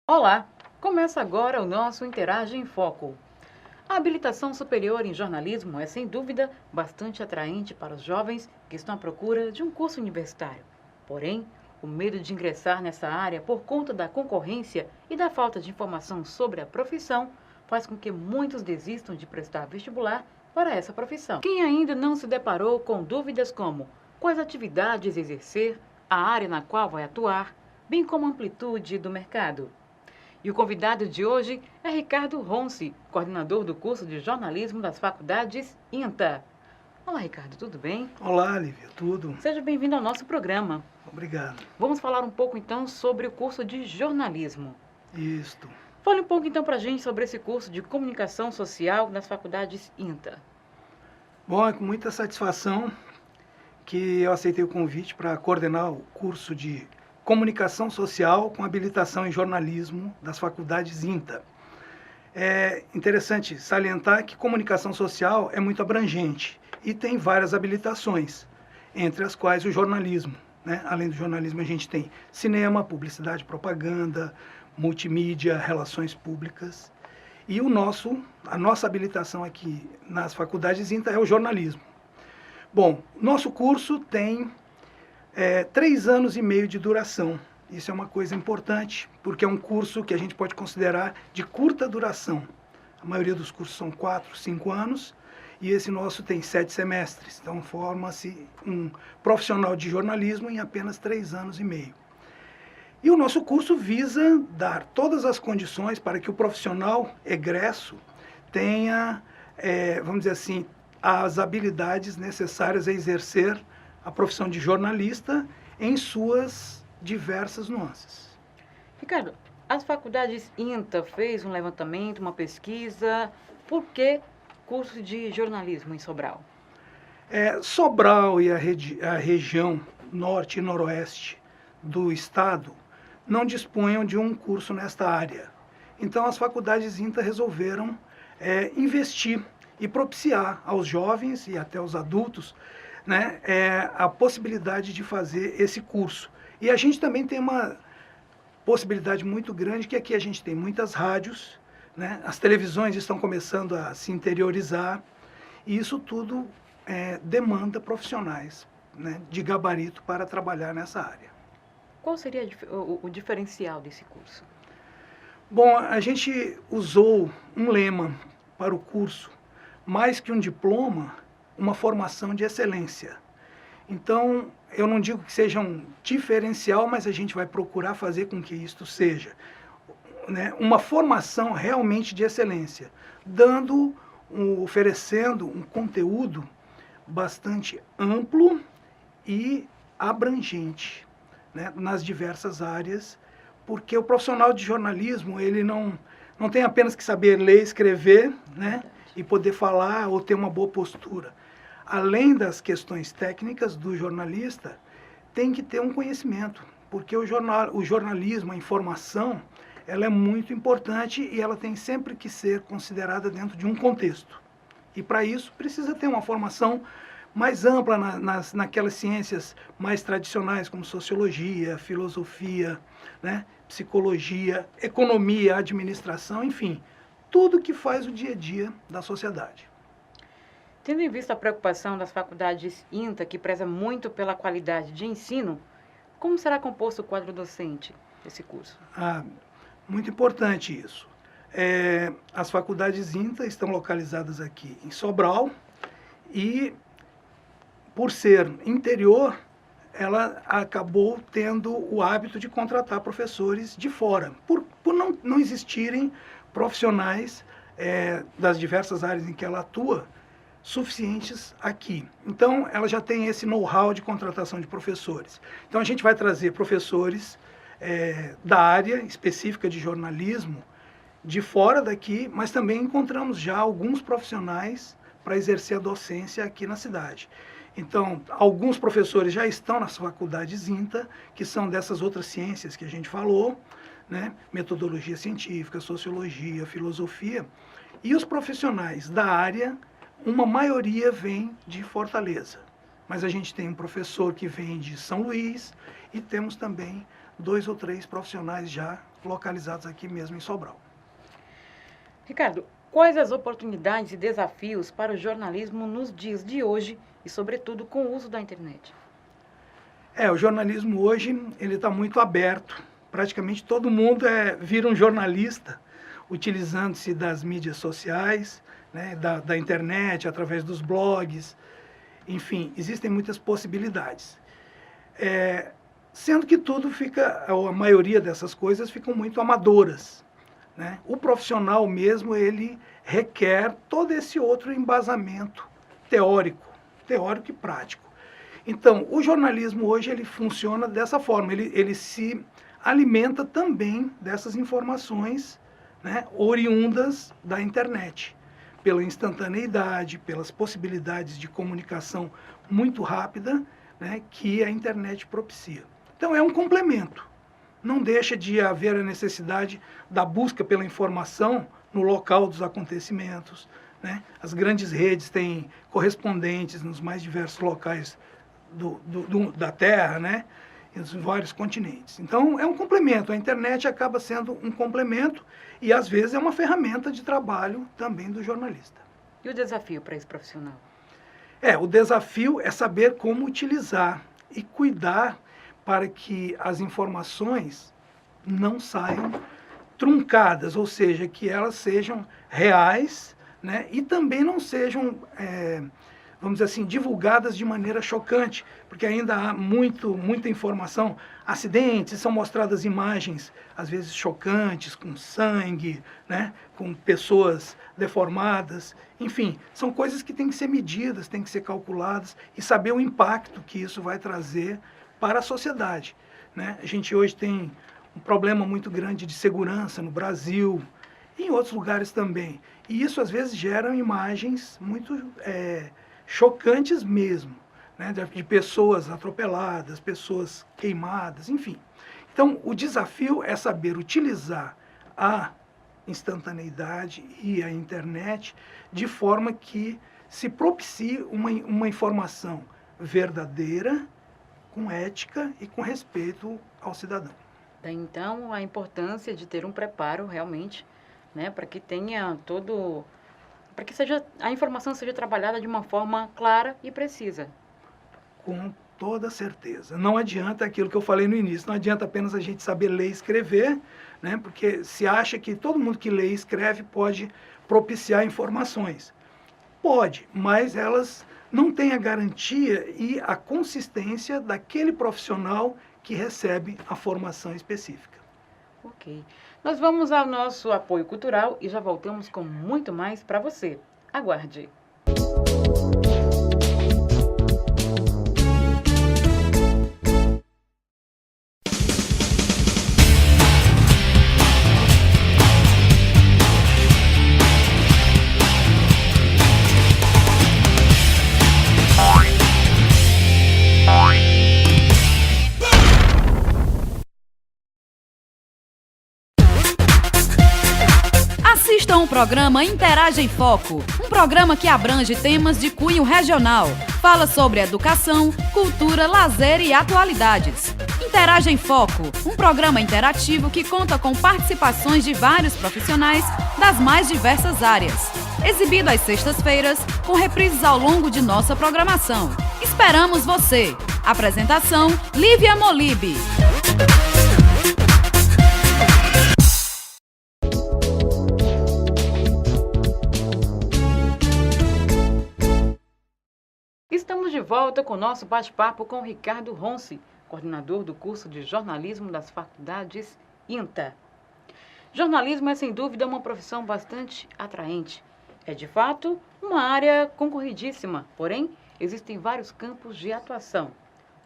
Olá, começa agora o nosso Interage em Foco. A habilitação superior em jornalismo é, sem dúvida, bastante atraente para os jovens que estão à procura de um curso universitário. Porém, o medo de ingressar nessa área por conta da concorrência e da falta de informação sobre a profissão faz com que muitos desistam de prestar vestibular para essa profissão. Quem ainda não se deparou com dúvidas como quais atividades exercer, a área na qual vai atuar, bem como a amplitude do mercado? E o convidado de hoje é Ricardo Ronce, coordenador do curso de jornalismo das faculdades INTA. Olá, Ricardo, tudo bem? Olá, Lívia, tudo? Seja bem-vindo ao nosso programa. Obrigado. Vamos falar um pouco, então, sobre o curso de jornalismo. Isto. Fale um pouco, então, para a gente sobre esse curso de comunicação social nas faculdades INTA. Bom, é com muita satisfação que eu aceitei o convite para coordenar o curso de Comunicação Social com habilitação em jornalismo das faculdades INTA. É interessante salientar que comunicação social é muito abrangente e tem várias habilitações, entre as quais o jornalismo, né? Além do jornalismo, a gente tem cinema, publicidade, propaganda, multimídia, relações públicas. E a nossa habilitação aqui nas faculdades INTA é o jornalismo. Bom, nosso curso tem 3 anos e meio de duração. Isso é uma coisa importante, porque é um curso que a gente pode considerar de curta duração. A maioria dos cursos são 4, 5 anos, e esse nosso tem 7 semestres. Então, forma-se um profissional de jornalismo em apenas 3 anos e meio. E o nosso curso visa dar todas as condições para que o profissional egresso tenha, vamos dizer assim, as habilidades necessárias a exercer a profissão de jornalista em suas diversas nuances. Ricardo, as faculdades INTA fez um levantamento, uma pesquisa. Por que curso de jornalismo em Sobral? Sobral e a região norte e noroeste do estado não dispunham de um curso nesta área. Então, as faculdades INTA resolveram investir e propiciar aos jovens e até aos adultos, né, a possibilidade de fazer esse curso. E a gente também tem uma possibilidade muito grande, que aqui a gente tem muitas rádios, né, as televisões estão começando a se interiorizar, e isso tudo demanda profissionais, né, de gabarito para trabalhar nessa área. Qual seria o diferencial desse curso? Bom, a gente usou um lema para o curso: mais que um diploma, uma formação de excelência. Então, eu não digo que seja um diferencial, mas a gente vai procurar fazer com que isto seja, né, uma formação realmente de excelência, oferecendo um conteúdo bastante amplo e abrangente, né, nas diversas áreas, porque o profissional de jornalismo, ele não tem apenas que saber ler e escrever, né, e poder falar ou ter uma boa postura. Além das questões técnicas do jornalista, tem que ter um conhecimento, porque o jornalismo, a informação, ela é muito importante e ela tem sempre que ser considerada dentro de um contexto. E para isso precisa ter uma formação mais ampla naquelas ciências mais tradicionais, como sociologia, filosofia, né, psicologia, economia, administração, enfim, tudo que faz o dia a dia da sociedade. Tendo em vista a preocupação das faculdades INTA, que preza muito pela qualidade de ensino, como será composto o quadro docente desse curso? Muito importante isso. As faculdades INTA estão localizadas aqui em Sobral e, por ser interior, ela acabou tendo o hábito de contratar professores de fora, por não existirem profissionais das diversas áreas em que ela atua, suficientes aqui. Então, ela já tem esse know-how de contratação de professores. Então, a gente vai trazer professores da área específica de jornalismo de fora daqui, mas também encontramos já alguns profissionais para exercer a docência aqui na cidade. Então, alguns professores já estão nas faculdades INTA, que são dessas outras ciências que a gente falou, né? Metodologia científica, sociologia, filosofia. E os profissionais da área, uma maioria vem de Fortaleza. Mas a gente tem um professor que vem de São Luís e temos também 2 ou 3 profissionais já localizados aqui mesmo em Sobral. Ricardo, quais as oportunidades e desafios para o jornalismo nos dias de hoje e, sobretudo, com o uso da internet? O jornalismo hoje ele está muito aberto. Praticamente todo mundo vira um jornalista, utilizando-se das mídias sociais, né, da internet, através dos blogs. Enfim, existem muitas possibilidades. Sendo que tudo fica, a maioria dessas coisas ficam muito amadoras, né? O profissional mesmo, ele requer todo esse outro embasamento teórico e prático. Então, o jornalismo hoje ele funciona dessa forma, ele se alimenta também dessas informações, né, oriundas da internet, pela instantaneidade, pelas possibilidades de comunicação muito rápida, né, que a internet propicia. Então, é um complemento. Não deixa de haver a necessidade da busca pela informação no local dos acontecimentos, né? As grandes redes têm correspondentes nos mais diversos locais da Terra, né? Em vários continentes. Então, é um complemento. A internet acaba sendo um complemento e, às vezes, é uma ferramenta de trabalho também do jornalista. E o desafio para esse profissional? O desafio é saber como utilizar e cuidar para que as informações não saiam truncadas, ou seja, que elas sejam reais, né, e também não sejam, vamos dizer assim, divulgadas de maneira chocante, porque ainda há muita informação. Acidentes, são mostradas imagens, às vezes chocantes, com sangue, né, com pessoas deformadas. Enfim, são coisas que têm que ser medidas, têm que ser calculadas e saber o impacto que isso vai trazer para a sociedade, né? A gente hoje tem um problema muito grande de segurança no Brasil e em outros lugares também. E isso, às vezes, gera imagens muito chocantes mesmo, né? De pessoas atropeladas, pessoas queimadas, enfim. Então, o desafio é saber utilizar a instantaneidade e a internet de forma que se propicie uma informação verdadeira, com ética e com respeito ao cidadão. Daí, então, a importância de ter um preparo realmente, né, para que tenha para que a informação seja trabalhada de uma forma clara e precisa. Com toda certeza. Não adianta aquilo que eu falei no início, não adianta apenas a gente saber ler e escrever, né, porque se acha que todo mundo que lê e escreve pode propiciar informações. Pode, mas elas não têm a garantia e a consistência daquele profissional que recebe a formação específica. Ok. Nós vamos ao nosso apoio cultural e já voltamos com muito mais para você. Aguarde. Assistam ao programa Interage em Foco, um programa que abrange temas de cunho regional. Fala sobre educação, cultura, lazer e atualidades. Interage em Foco, um programa interativo que conta com participações de vários profissionais das mais diversas áreas. Exibido às sextas-feiras, com reprises ao longo de nossa programação. Esperamos você! Apresentação: Lívia Molibe. Estamos de volta com o nosso bate-papo com Ricardo Ronce, coordenador do curso de jornalismo das faculdades INTA. Jornalismo é, sem dúvida, uma profissão bastante atraente. É, de fato, uma área concorridíssima, porém, existem vários campos de atuação.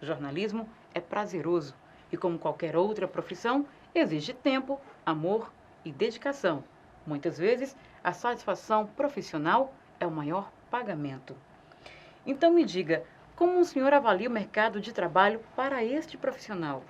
O jornalismo é prazeroso e, como qualquer outra profissão, exige tempo, amor e dedicação. Muitas vezes, a satisfação profissional é o maior pagamento. Então me diga, Como o senhor avalia o mercado de trabalho para este profissional?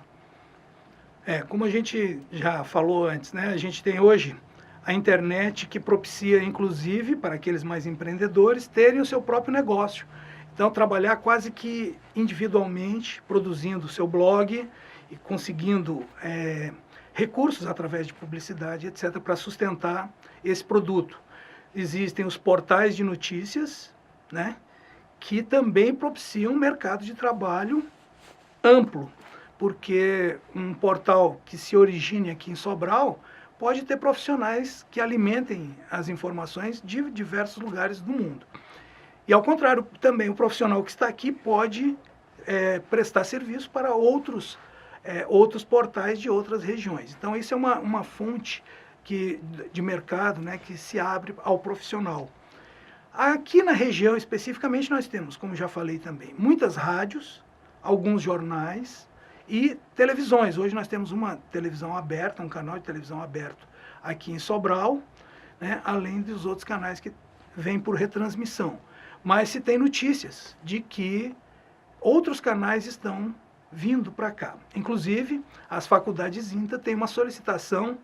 Como a gente já falou antes, né? A gente tem hoje a internet que propicia, inclusive, para aqueles mais empreendedores, terem o seu próprio negócio. Então, trabalhar quase que individualmente, produzindo o seu blog e conseguindo recursos através de publicidade, etc., para sustentar esse produto. Existem os portais de notícias, né, que também propiciam um mercado de trabalho amplo, porque um portal que se origine aqui em Sobral pode ter profissionais que alimentem as informações de diversos lugares do mundo. E, ao contrário, também o profissional que está aqui pode prestar serviço para outros portais de outras regiões. Então, isso é uma fonte de mercado, né, que se abre ao profissional. Aqui na região, especificamente, nós temos, como já falei também, muitas rádios, alguns jornais e televisões. Hoje nós temos uma televisão aberta, um canal de televisão aberto aqui em Sobral, né, além dos outros canais que vêm por retransmissão. Mas se tem notícias de que outros canais estão vindo para cá. Inclusive, as faculdades INTA têm uma solicitação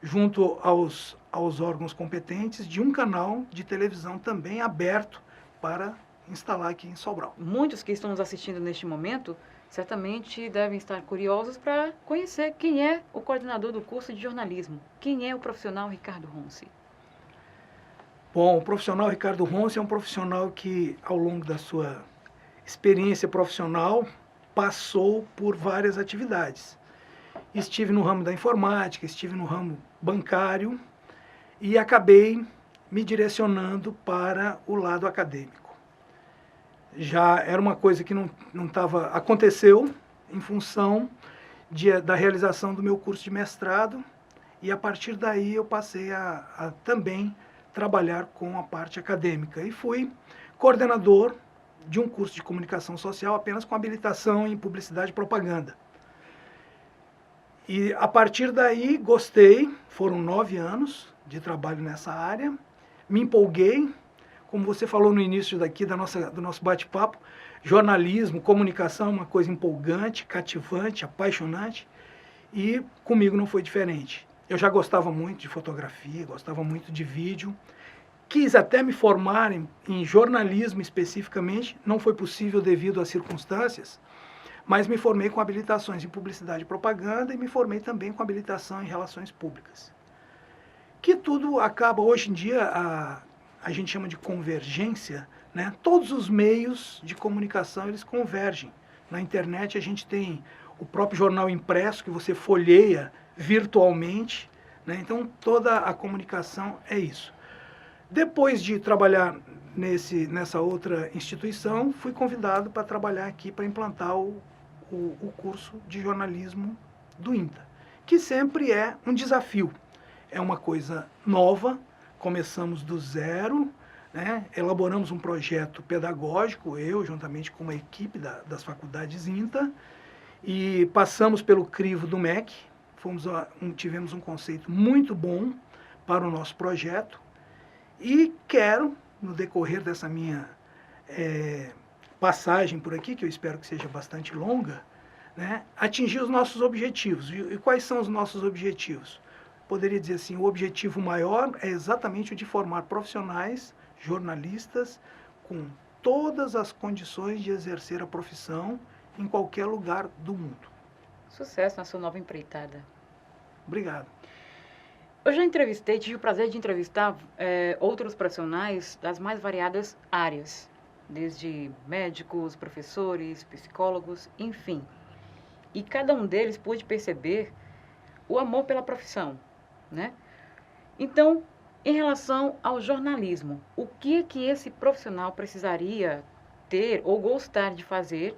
junto aos órgãos competentes de um canal de televisão também aberto para instalar aqui em Sobral. Muitos que estão nos assistindo neste momento certamente devem estar curiosos para conhecer quem é o coordenador do curso de jornalismo, quem é o profissional Ricardo Ronce. Bom, o profissional Ricardo Ronce é um profissional que, ao longo da sua experiência profissional, passou por várias atividades. Estive no ramo da informática, estive no ramo bancário e acabei me direcionando para o lado acadêmico. Já era uma coisa que aconteceu em função da realização do meu curso de mestrado e, a partir daí, eu passei a também trabalhar com a parte acadêmica e fui coordenador de um curso de comunicação social apenas com habilitação em publicidade e propaganda. E, a partir daí, gostei, foram 9 anos de trabalho nessa área, me empolguei, como você falou no início do nosso bate-papo, jornalismo, comunicação é uma coisa empolgante, cativante, apaixonante, e comigo não foi diferente. Eu já gostava muito de fotografia, gostava muito de vídeo, quis até me formar em jornalismo especificamente, não foi possível devido às circunstâncias, mas me formei com habilitações em publicidade e propaganda e me formei também com habilitação em relações públicas. Que tudo acaba, hoje em dia, a gente chama de convergência, né? Todos os meios de comunicação, eles convergem. Na internet a gente tem o próprio jornal impresso, que você folheia virtualmente, né? Então toda a comunicação é isso. Depois de trabalhar nessa outra instituição, fui convidado para trabalhar aqui, para implantar o curso de jornalismo do INTA, que sempre é um desafio. É uma coisa nova, começamos do zero, né? Elaboramos um projeto pedagógico, eu juntamente com uma equipe das faculdades INTA, e passamos pelo crivo do MEC, tivemos um conceito muito bom para o nosso projeto, e quero, no decorrer dessa minha passagem por aqui, que eu espero que seja bastante longa, né, atingir os nossos objetivos. E quais são os nossos objetivos? Poderia dizer assim, o objetivo maior é exatamente o de formar profissionais, jornalistas, com todas as condições de exercer a profissão em qualquer lugar do mundo. Sucesso na sua nova empreitada. Obrigado. Eu já tive o prazer de entrevistar outros profissionais das mais variadas áreas, desde médicos, professores, psicólogos, enfim. E cada um deles pôde perceber o amor pela profissão, né? Então, em relação ao jornalismo, o que esse profissional precisaria ter ou gostar de fazer,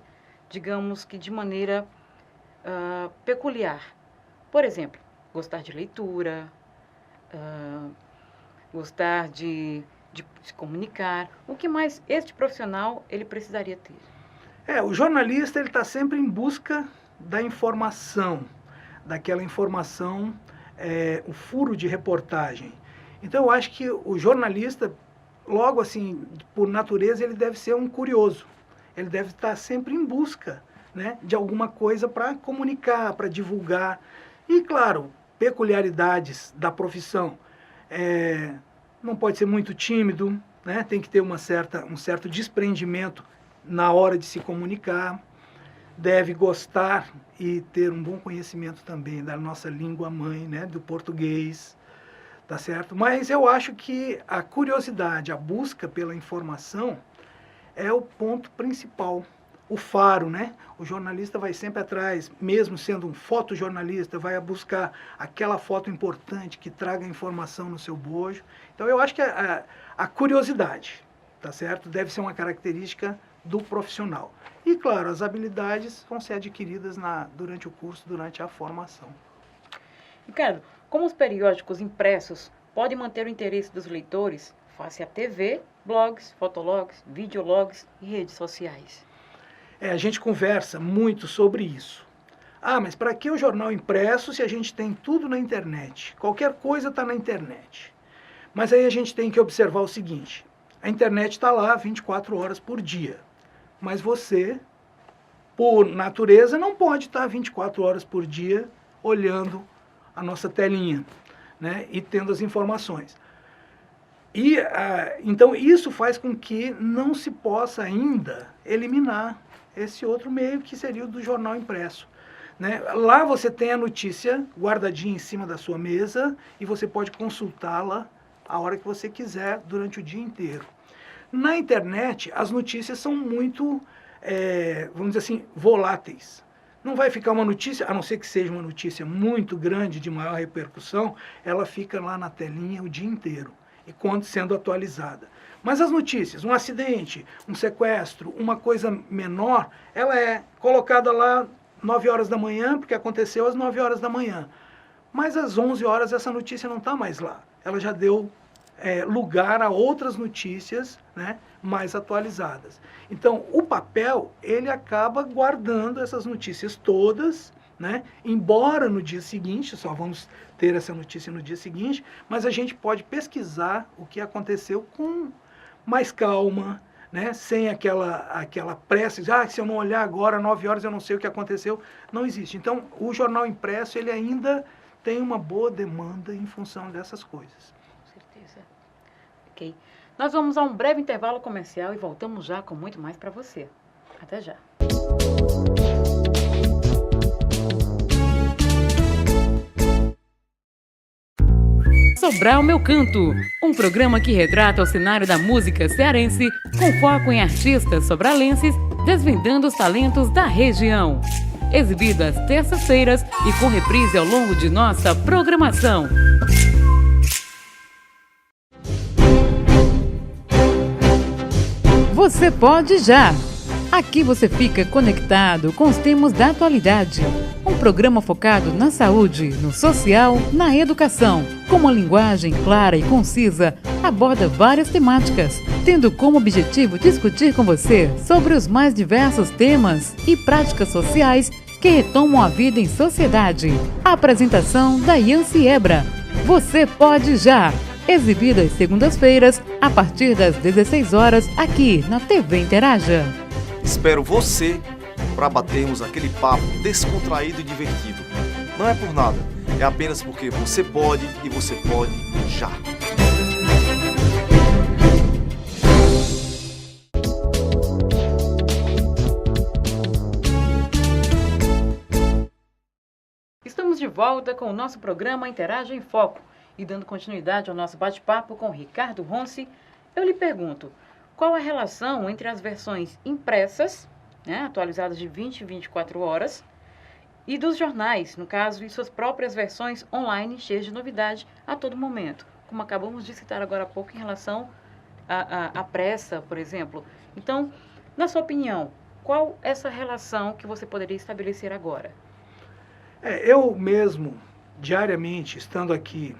digamos que de maneira peculiar? Por exemplo, gostar de leitura, gostar de se comunicar. O que mais este profissional ele precisaria ter? O jornalista ele está sempre em busca da informação, daquela informação, o furo de reportagem. Então eu acho que o jornalista, logo assim, por natureza, ele deve ser um curioso. ele deve estar sempre em busca, né, de alguma coisa para comunicar, para divulgar. E, claro, peculiaridades da profissão. Não pode ser muito tímido, né, tem que ter um certo desprendimento na hora de se comunicar. Deve gostar e ter um bom conhecimento também da nossa língua mãe, né, do português, tá certo? Mas eu acho que a curiosidade, a busca pela informação é o ponto principal, o faro, né? O jornalista vai sempre atrás, mesmo sendo um fotojornalista, vai buscar aquela foto importante que traga informação no seu bojo. Então eu acho que a curiosidade, tá certo? Deve ser uma característica do profissional. E, claro, as habilidades vão ser adquiridas durante o curso, durante a formação. Ricardo, como os periódicos impressos podem manter o interesse dos leitores face à TV, blogs, fotologs, videologs e redes sociais? A gente conversa muito sobre isso. Mas para que o jornal impresso se a gente tem tudo na internet? Qualquer coisa está na internet. Mas aí a gente tem que observar o seguinte, a internet está lá 24 horas por dia. Mas você, por natureza, não pode estar 24 horas por dia olhando a nossa telinha, né, e tendo as informações. Então, isso faz com que não se possa ainda eliminar esse outro meio, que seria o do jornal impresso, né? Lá você tem a notícia guardadinha em cima da sua mesa e você pode consultá-la a hora que você quiser, durante o dia inteiro. Na internet, as notícias são muito, vamos dizer assim, voláteis. Não vai ficar uma notícia, a não ser que seja uma notícia muito grande, de maior repercussão, ela fica lá na telinha o dia inteiro, e quando sendo atualizada. Mas as notícias, um acidente, um sequestro, uma coisa menor, ela é colocada lá 9 horas da manhã, porque aconteceu às 9 horas da manhã. Mas às 11 horas essa notícia não está mais lá. Ela já deu lugar a outras notícias, né, mais atualizadas. Então, o papel, ele acaba guardando essas notícias todas, né, embora no dia seguinte, só vamos ter essa notícia no dia seguinte, mas a gente pode pesquisar o que aconteceu com mais calma, né, sem aquela pressa, se eu não olhar agora, 9 horas, eu não sei o que aconteceu. Não existe. Então, o jornal impresso, ele ainda tem uma boa demanda em função dessas coisas. Ok. Nós vamos a um breve intervalo comercial e voltamos já com muito mais para você. Até já. Sobral Meu Canto, um programa que retrata o cenário da música cearense com foco em artistas sobralenses desvendando os talentos da região. Exibido às terças-feiras e com reprise ao longo de nossa programação. Você pode já! Aqui você fica conectado com os temas da atualidade. Um programa focado na saúde, no social, na educação. Com uma linguagem clara e concisa, aborda várias temáticas, tendo como objetivo discutir com você sobre os mais diversos temas e práticas sociais que retomam a vida em sociedade. A apresentação da Yancy Ebra. Você pode já! Exibido às segundas-feiras, a partir das 16 horas, aqui na TV Interaja. Espero você para batermos aquele papo descontraído e divertido. Não é por nada, é apenas porque você pode e você pode já. Estamos de volta com o nosso programa Interaja em Foco. E dando continuidade ao nosso bate-papo com Ricardo Ronce, eu lhe pergunto, qual a relação entre as versões impressas, né, atualizadas de 20 em 24 horas, e dos jornais, no caso, e suas próprias versões online cheias de novidade a todo momento, como acabamos de citar agora há pouco em relação à pressa, por exemplo. Então, na sua opinião, qual essa relação que você poderia estabelecer agora? Eu mesmo, diariamente, estando aqui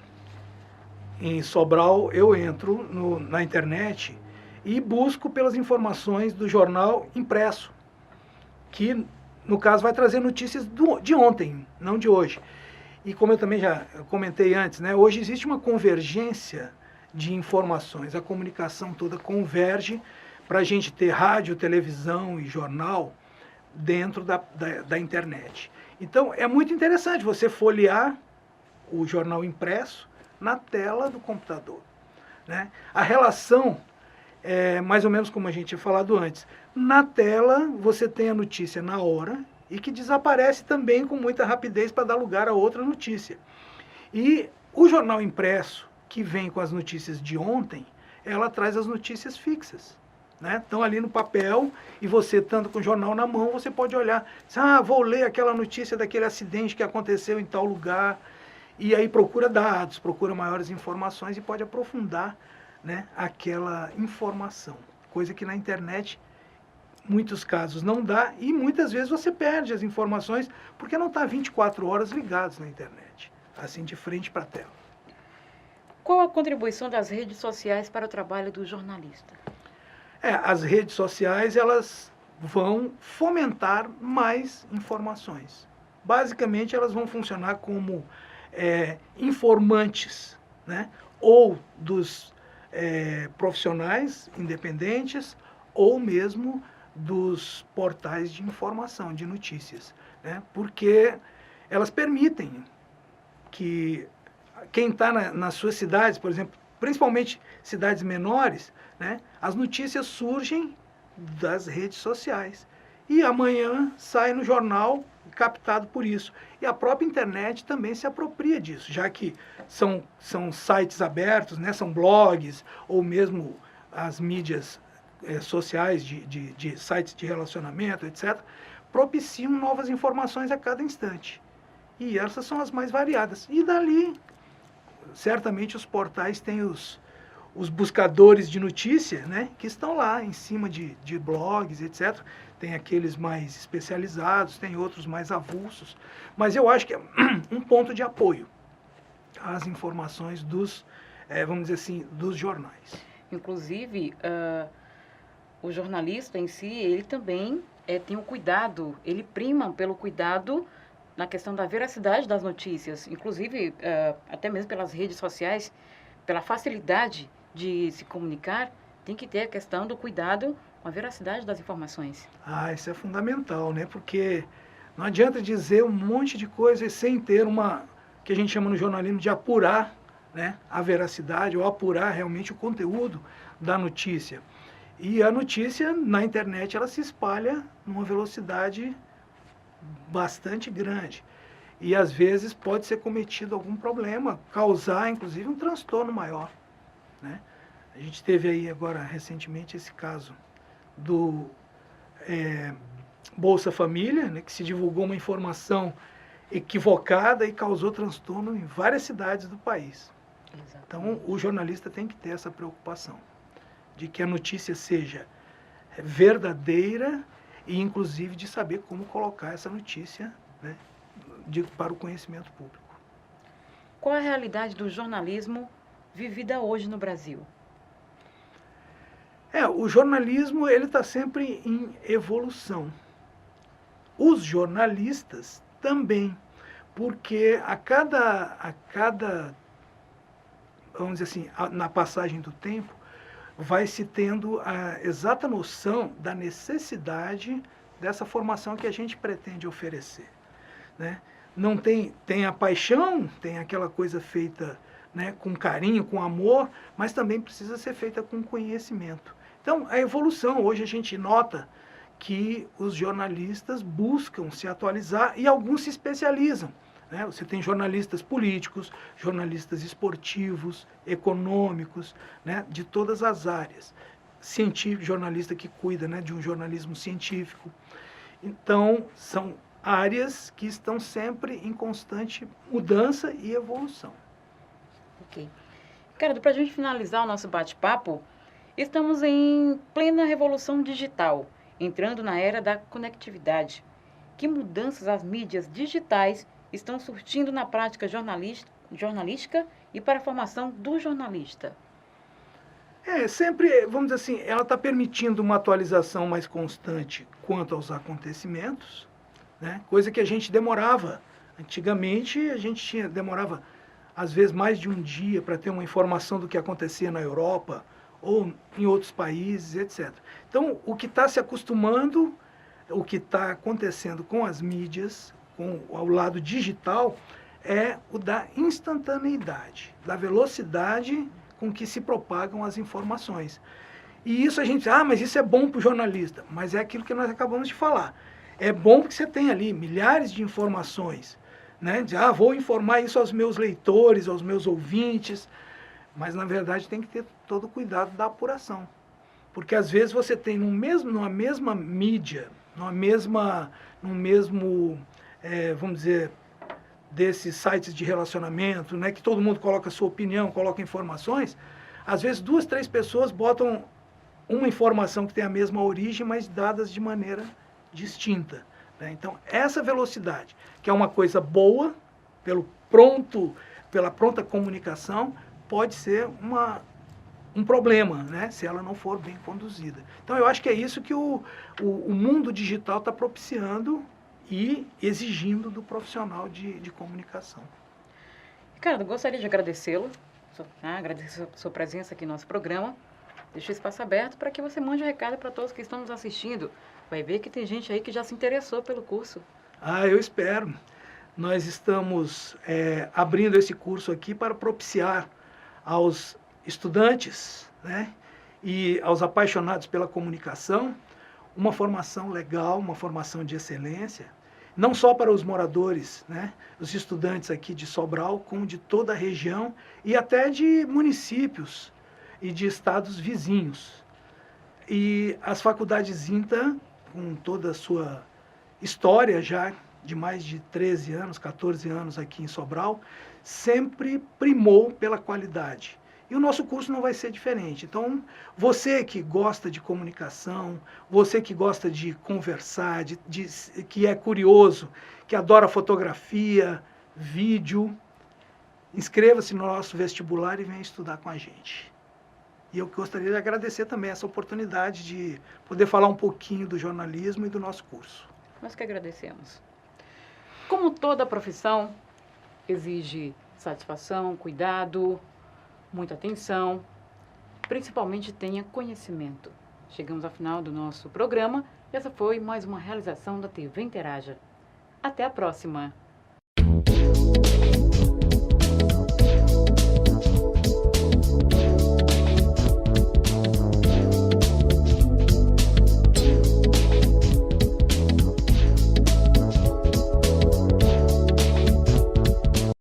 em Sobral, eu entro na internet e busco pelas informações do jornal impresso, que, no caso, vai trazer notícias de ontem, não de hoje. E como eu também já comentei antes, né, hoje existe uma convergência de informações, a comunicação toda converge para a gente ter rádio, televisão e jornal dentro da internet. Então, é muito interessante você folhear o jornal impresso na tela do computador, né? A relação é mais ou menos como a gente tinha falado antes. Na tela, você tem a notícia na hora e que desaparece também com muita rapidez para dar lugar a outra notícia. E o jornal impresso, que vem com as notícias de ontem, ela traz as notícias fixas, né? Estão ali no papel e você, estando com o jornal na mão, você pode olhar, vou ler aquela notícia daquele acidente que aconteceu em tal lugar, e aí procura dados, procura maiores informações e pode aprofundar, né, aquela informação, coisa que na internet, muitos casos não dá, e muitas vezes você perde as informações porque não está 24 horas ligados na internet, assim de frente para a tela. Qual a contribuição das redes sociais para o trabalho do jornalista? As redes sociais, elas vão fomentar mais informações. Basicamente, elas vão funcionar como informantes, né? Ou dos profissionais independentes, ou mesmo dos portais de informação, de notícias, né? Porque elas permitem que quem está nas suas cidades, por exemplo, principalmente cidades menores, né, as notícias surgem das redes sociais. E amanhã sai no jornal captado por isso. E a própria internet também se apropria disso, já que são sites abertos, né, são blogs, ou mesmo as mídias sociais de sites de relacionamento, etc., propiciam novas informações a cada instante. E essas são as mais variadas. E dali, certamente os portais têm os buscadores de notícia, né, que estão lá em cima de blogs, etc. Tem aqueles mais especializados, tem outros mais avulsos. Mas eu acho que é um ponto de apoio às informações dos, vamos dizer assim, dos jornais. Inclusive, o jornalista em si, ele também tem um cuidado, ele prima pelo cuidado na questão da veracidade das notícias. Inclusive, até mesmo pelas redes sociais, pela facilidade de se comunicar, tem que ter a questão do cuidado com a veracidade das informações. Isso é fundamental, né? Porque não adianta dizer um monte de coisas sem ter que a gente chama no jornalismo de apurar, né, a veracidade ou apurar realmente o conteúdo da notícia. E a notícia na internet, ela se espalha numa velocidade bastante grande. E às vezes pode ser cometido algum problema, causar inclusive um transtorno maior, né? A gente teve aí agora recentemente esse caso do Bolsa Família, né, que se divulgou uma informação equivocada e causou transtorno em várias cidades do país. Exatamente. Então o jornalista tem que ter essa preocupação de que a notícia seja verdadeira e inclusive de saber como colocar essa notícia, né, para o conhecimento público. Qual a realidade do jornalismo vivida hoje no Brasil? O jornalismo, ele está sempre em evolução. Os jornalistas também, porque a cada, vamos dizer assim, na passagem do tempo, vai se tendo a exata noção da necessidade dessa formação que a gente pretende oferecer, né? Não tem a paixão, tem aquela coisa feita, né, com carinho, com amor, mas também precisa ser feita com conhecimento. Então, a evolução, hoje a gente nota que os jornalistas buscam se atualizar e alguns se especializam, né? Você tem jornalistas políticos, jornalistas esportivos, econômicos, né, de todas as áreas. Científico, jornalista que cuida, né, de um jornalismo científico. Então, são áreas que estão sempre em constante mudança e evolução. Ok. Ricardo, para a gente finalizar o nosso bate-papo, estamos em plena revolução digital, entrando na era da conectividade. Que mudanças as mídias digitais estão surtindo na prática jornalística e para a formação do jornalista? Sempre, vamos dizer assim, ela está permitindo uma atualização mais constante quanto aos acontecimentos, né? Coisa que a gente demorava. Antigamente, a gente demorava, às vezes, mais de um dia para ter uma informação do que acontecia na Europa ou em outros países, etc. Então, o que está se acostumando, o que está acontecendo com as mídias, com o lado digital, é o da instantaneidade, da velocidade com que se propagam as informações. E isso a gente diz, mas isso é bom para o jornalista. Mas é aquilo que nós acabamos de falar. É bom porque você tem ali milhares de informações, né? De, vou informar isso aos meus leitores, aos meus ouvintes. Mas, na verdade, tem que ter todo o cuidado da apuração. Porque, às vezes, você tem numa mesma mídia, no mesmo, vamos dizer, desses sites de relacionamento, né, que todo mundo coloca a sua opinião, coloca informações, às vezes 2, 3 pessoas botam uma informação que tem a mesma origem, mas dadas de maneira distinta, né? Então, essa velocidade, que é uma coisa boa, pela pronta comunicação, pode ser um problema, né, se ela não for bem conduzida. Então, eu acho que é isso que o mundo digital está propiciando e exigindo do profissional de comunicação. Ricardo, gostaria de agradecê-lo, agradecer a sua presença aqui no nosso programa. Deixo o espaço aberto para que você mande um recado para todos que estão nos assistindo. Vai ver que tem gente aí que já se interessou pelo curso. Eu espero. Nós estamos abrindo esse curso aqui para propiciar aos estudantes, né, e aos apaixonados pela comunicação uma formação legal, uma formação de excelência, não só para os moradores, né, os estudantes aqui de Sobral, como de toda a região e até de municípios e de estados vizinhos. E as faculdades INTA, com toda a sua história já de mais de 13 anos, 14 anos aqui em Sobral, sempre primou pela qualidade. E o nosso curso não vai ser diferente. Então, você que gosta de comunicação, você que gosta de conversar, que é curioso, que adora fotografia, vídeo, inscreva-se no nosso vestibular e venha estudar com a gente. E eu gostaria de agradecer também essa oportunidade de poder falar um pouquinho do jornalismo e do nosso curso. Nós que agradecemos. Como toda profissão, exige satisfação, cuidado, muita atenção, principalmente tenha conhecimento. Chegamos ao final do nosso programa. Essa foi mais uma realização da TV Interaja. Até a próxima!